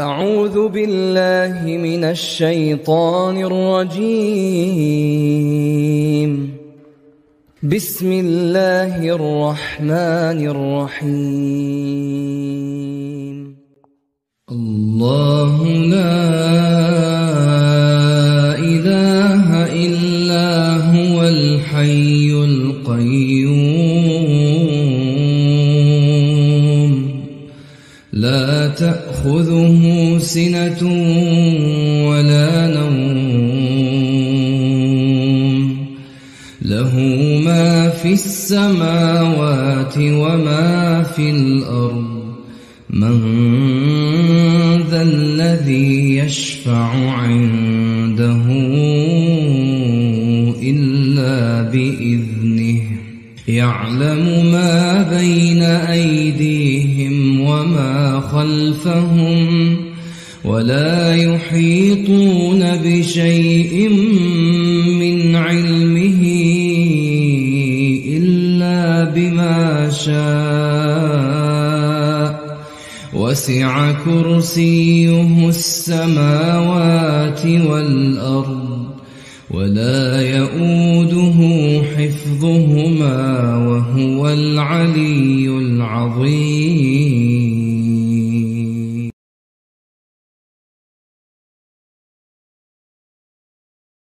أعوذ بالله من الشيطان الرجيم. بسم الله الرحمن الرحيم. الله لا إله إلا هو الحي القيوم لا تأخذه سنة ولا نوم له ما في السماوات وما في الأرض من ذا الذي يشفع عنده إلا بإذنه يعلم ما بين أيديهم وما خلفهم ولا يحيطون بشيء من علمه إلا بما شاء وسع كرسيه السماوات والأرض ولا يؤوده حفظهما وهو العلي العظيم.